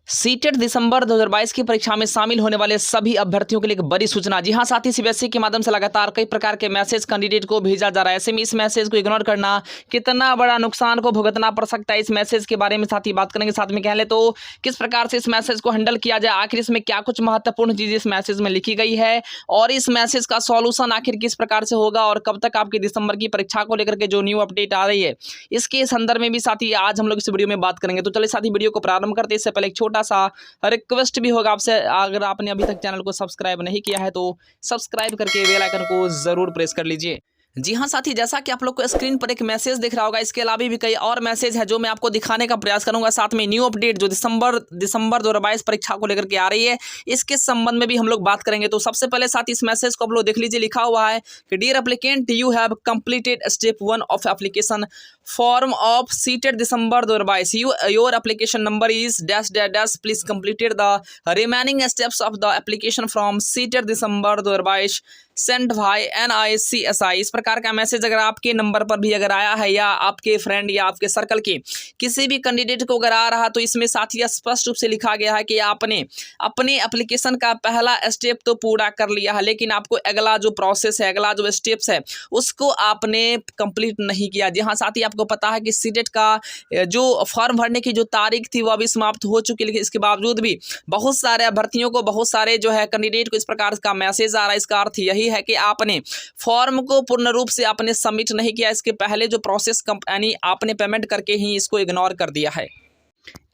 CTET December 2022 की परीक्षा में शामिल होने वाले सभी अभ्यर्थियों के लिए एक बड़ी सूचना। जी हां साथी, सीबीएसई के माध्यम से लगातार कई प्रकार के मैसेज कैंडिडेट को भेजा जा रहा है। ऐसे में इस मैसेज को इग्नोर करना कितना बड़ा नुकसान को भुगतना पड़ सकता है, इस मैसेज के बारे में साथी बात करेंगे। साथ में कह ले तो किस प्रकार से इस मैसेज को हैंडल किया जाए, आखिर इसमें क्या कुछ महत्वपूर्ण चीजें इस मैसेज में लिखी गई है और इस मैसेज का सॉल्यूशन आखिर किस प्रकार से होगा और कब तक आपकी दिसंबर की परीक्षा को लेकर के जो न्यू अपडेट आ रही है इसके संदर्भ में भी साथी आज हम लोग इस वीडियो में बात करेंगे। तो चलिए साथी, वीडियो को प्रारंभ करते इससे पहले एक छोटा सा रिक्वेस्ट भी होगा आपसे, अगर आपने अभी तक चैनल को सब्सक्राइब नहीं किया है तो सब्सक्राइब करके बेल आइकन को जरूर प्रेस कर लीजिए। जी हाँ साथी, जैसा कि आप लोग को स्क्रीन पर एक मैसेज दिख रहा होगा, इसके अलावा भी कई और मैसेज है जो मैं आपको दिखाने का प्रयास करूंगा। साथ में न्यू अपडेट जो दिसंबर 2022 परीक्षा को लेकर के आ रही है इसके संबंध में भी हम लोग बात करेंगे। तो सबसे पहले साथ इस मैसेज को आप लोग देख लीजिए। लिखा हुआ है कि dear applicant, you have completed step 1 of application form of CTET December 2022। Your application number is dash dash dash, please completed the remaining steps of the application from CTET December 2022 send by NICSI। इस प्रकार का message अगर आपके number पर भी अगर आया है या आपके फ्रेंड या आपके सर्कल के किसी भी कैंडिडेट को अगर आ रहा, तो इसमें साथी स्पष्ट रूप से लिखा गया है कि आपने अपने एप्लीकेशन का पहला स्टेप तो पूरा कर लिया है, लेकिन आपको अगला जो प्रोसेस है, अगला जो स्टेप्स है उसको आपने कंप्लीट नहीं किया। जी हाँ साथी, आपको पता है कि सीटेट का जो फॉर्म भरने की जो तारीख थी वो अभी समाप्त हो चुकी है, लेकिन इसके बावजूद भी बहुत सारे अभ्यर्थियों को, बहुत सारे जो है कैंडिडेट को इस प्रकार का मैसेज आ रहा है। इसका अर्थ यही है कि आपने फॉर्म को पूर्ण रूप से आपने सबमिट नहीं किया, इसके पहले जो प्रोसेस यानी आपने पेमेंट करके ही इसको इग्नोर कर दिया है।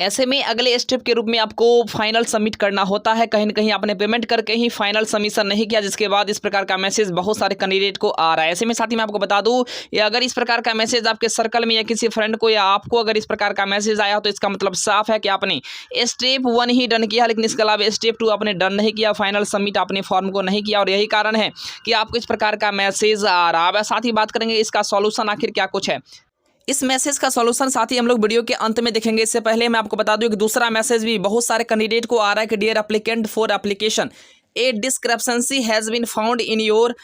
ऐसे में अगले स्टेप के रूप में आपको फाइनल सबमिट करना होता है। कहीं न कहीं आपने पेमेंट करके ही फाइनल सबमिशन नहीं किया, जिसके बाद इस प्रकार का मैसेज बहुत सारे कैंडिडेट को आ रहा है। ऐसे में साथ ही मैं आपको बता दूं, या अगर इस प्रकार का मैसेज आपके सर्कल में या किसी फ्रेंड को या आपको अगर इस प्रकार का मैसेज आया तो इसका मतलब साफ है कि आपने स्टेप 1 ही डन किया, लेकिन इसके अलावा स्टेप 2 आपने डन नहीं किया, फाइनल सबमिट आपने फॉर्म को नहीं किया और यही कारण है कि आपको इस प्रकार का मैसेज आ रहा है। साथ ही बात करेंगे इसका सॉल्यूशन आखिर क्या कुछ है। इस मैसेज का सॉल्यूशन साथ ही हम लोग वीडियो के अंत में देखेंगे। इससे पहले मैं आपको बता दूं कि दूसरा मैसेज भी बहुत सारे कैंडिडेट को आ रहा है कि dear applicant, for application a discrepancy has been found in your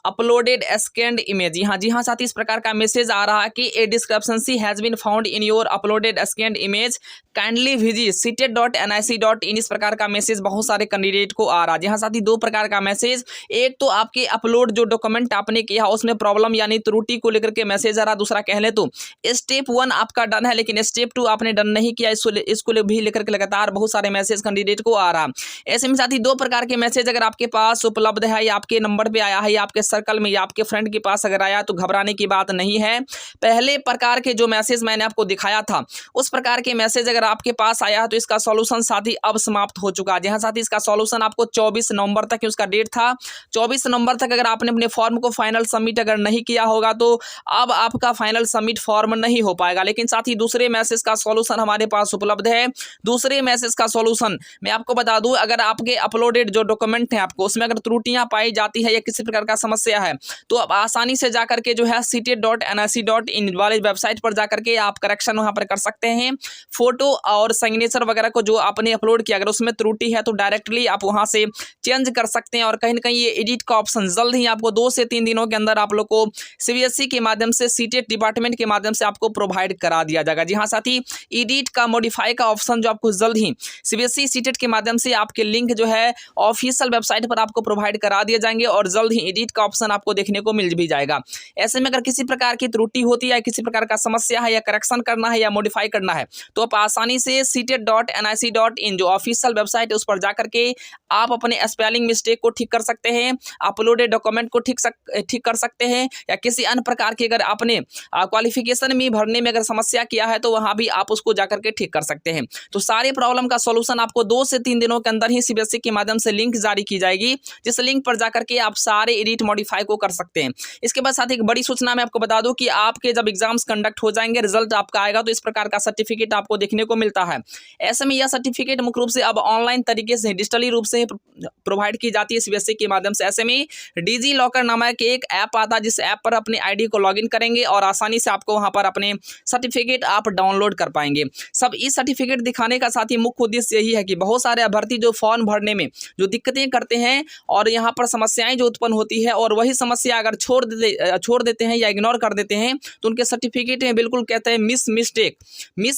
uploaded scanned image. जी हाँ साथी, इस प्रकार का मैसेज आ रहा है कि a discrepancy has been found in your uploaded scanned image, kindly visit सीटेट.nic.in। इस प्रकार का मैसेज बहुत सारे कैंडिडेट को आ रहा है। जी हाँ साथी, दो प्रकार का मैसेज, एक तो आपके अपलोड जो डॉक्यूमेंट आपने किया उसमें प्रॉब्लम यानी त्रुटि को लेकर के मैसेज आ रहा, दूसरा कह ले तो स्टेप 1 आपका डन है लेकिन स्टेप 2 आपने डन नहीं किया, इसको भी लेकर के लगातार बहुत सारे मैसेज कैंडिडेट को आ रहा। ऐसे में साथी दो प्रकार के मैसेज अगर आपके पास उपलब्ध है या आपके नंबर पे आया है या आपके सर्कल में या आपके फ्रेंड के पास अगर आया तो घबराने की बात नहीं है। पहले प्रकार के जो मैसेज मैंने आपको दिखाया था उस प्रकार के मैसेज अगर आपके पास आया तो इसका सॉल्यूशन साथी अब समाप्त हो चुका है। जहां साथी इसका सॉल्यूशन आपको 24 नवंबर तक उसका डेट था, 24 नवंबर तक अगर आपने अपने फॉर्म को फाइनल सबमिट अगर नहीं किया होगा तो अब आपका फाइनल सबमिट फॉर्म नहीं हो पाएगा। लेकिन साथी दूसरे मैसेज का सॉल्यूशन हमारे पास उपलब्ध है। दूसरे मैसेज का सॉल्यूशन मैं आपको बता दूं, अगर आपके अपलोडेड जो डॉक्यूमेंट है आपको उसमें अगर त्रुटियां पाई जाती है या किसी प्रकार का समस्या है तो आप आसानी से जाकर के जो है सीटेट.nic.in वाले वेबसाइट पर जाकर के आप करेक्शन वहां पर कर सकते हैं। फोटो और सिग्नेचर वगैरह को जो आपने अपलोड किया अगर उसमें त्रुटि है तो डायरेक्टली आप वहां से चेंज कर सकते हैं और कहीं ना कहीं ये एडिट का ऑप्शन जल्द ही आपको 2 से 3 दिनों के अंदर आप लोग को सीबीएसई के माध्यम से सीटेट डिपार्टमेंट के माध्यम से आपको प्रोवाइड करा दिया जाएगा। जी हाँ साथी, एडिट का मॉडिफाई का ऑप्शन जो आपको जल्द ही सीबीएसई सीटेट के माध्यम से आपके लिंक जो है ऑफिशियल वेबसाइट पर आपको प्रोवाइड करा दिए जाएंगे और जल्द ही एडिट का ऑप्शन आपको देखने को मिल भी जाएगा। ऐसे में अगर किसी प्रकार की त्रुटि होती है, किसी प्रकार का समस्या है या करेक्शन करना है या मॉडिफाई करना है तो आप आसानी से सीटेट.nic.in जो ऑफिशियल वेबसाइट है उस पर जाकर के आप अपने स्पेलिंग मिस्टेक को ठीक कर सकते हैं, अपलोडेड डॉक्यूमेंट को ठीक कर सकते हैं या किसी अन्य प्रकार की अगर आपने क्वालिफिकेशन में भरने में अगर समस्या किया है तो वहां भी आप उसको जाकर के ठीक कर सकते हैं। तो सारे प्रॉब्लम का सॉल्यूशन आपको 2 से 3 दिनों के अंदर ही सीबीएसई के माध्यम से लिंक जारी की जाएगी, जिस लिंक पर जाकर के आप सारे एडिट मॉडिफाई को कर सकते हैं। इसके बाद साथ एक बड़ी सूचना मैं आपको बता दूं कि आपके जब एग्जाम्स कंडक्ट हो जाएंगे, रिजल्ट आपका आएगा तो इस प्रकार का सर्टिफिकेट आपको देखने को मिलता है। ऐसे में यह सर्टिफिकेट मुख्य रूप से अब ऑनलाइन तरीके से डिजिटली रूप से प्रोवाइड की जाती है सीबीएसई के माध्यम से। ऐसे में डिजी लॉकर नामक एक ऐप आता है, जिस ऐप पर अपने आईडी को लॉगिन करेंगे और आसानी से आपको वहां पर अपने सर्टिफिकेट आप डाउनलोड कर पाएंगे। सब इस सर्टिफिकेट दिखाने का साथ ही मुख्य उद्देश्य यही है कि बहुत सारे अभ्यर्थी जो फॉर्म भरने में जो दिक्कतें करते हैं और यहाँ पर समस्याएं जो उत्पन्न होती है और और वही समस्या अगर छोड़ देते हैं या इग्नोर कर देते हैं तो उनके सर्टिफिकेट में बिल्कुल कहते हैं मिस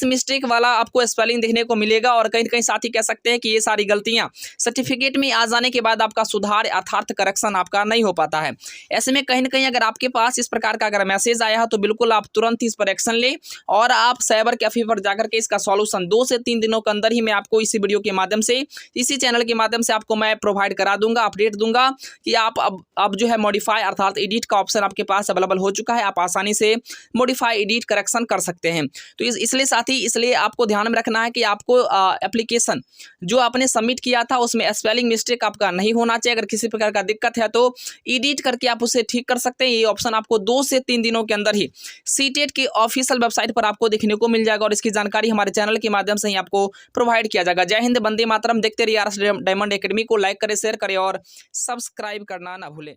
मिस्टेक वाला आपको स्पेलिंग देखने को मिलेगा। और कहीं कहीं साथी कह सकते हैं कि ये सारी गलतियां सर्टिफिकेट में आ जाने के बाद आपका सुधार अर्थात करेक्शन आपका नहीं हो पाता है। ऐसे में कहीं ना कहीं अगर आपके पास इस प्रकार का अगर मैसेज आया है तो बिल्कुल आप तुरंत इस पर एक्शन ले और आप साइबर कैफे पर जाकर के इसका सॉल्यूशन 2 से 3 दिनों के अंदर ही मैं आपको इसी वीडियो के माध्यम से, इसी चैनल के माध्यम से आपको मैं प्रोवाइड करा दूंगा, अपडेट दूंगा कि आप अब जो है मॉडिफाई अर्थात एडिट का ऑप्शन आपके पास अवेलेबल हो चुका है। आप आसानी से मॉडिफाई एडिट करेक्शन कर सकते हैं। तो इसलिए साथी, इसलिए आपको ध्यान में रखना है कि आपको एप्लीकेशन जो आपने सबमिट किया था उसमें स्पेलिंग मिस्टेक आपका नहीं होना चाहिए। अगर किसी प्रकार का दिक्कत है तो एडिट करके आप उसे ठीक कर सकते हैं। ये ऑप्शन आपको 2 से 3 दिनों के अंदर ही सीटेट की ऑफिशियल वेबसाइट पर आपको देखने को मिल जाएगा और इसकी जानकारी हमारे चैनल के माध्यम से ही आपको प्रोवाइड किया जाएगा। जय हिंद, वंदे मातरम। देखते रहिए आरएस डायमंड एकेडमी को। लाइक करें, शेयर करें और सब्सक्राइब करना ना भूलें।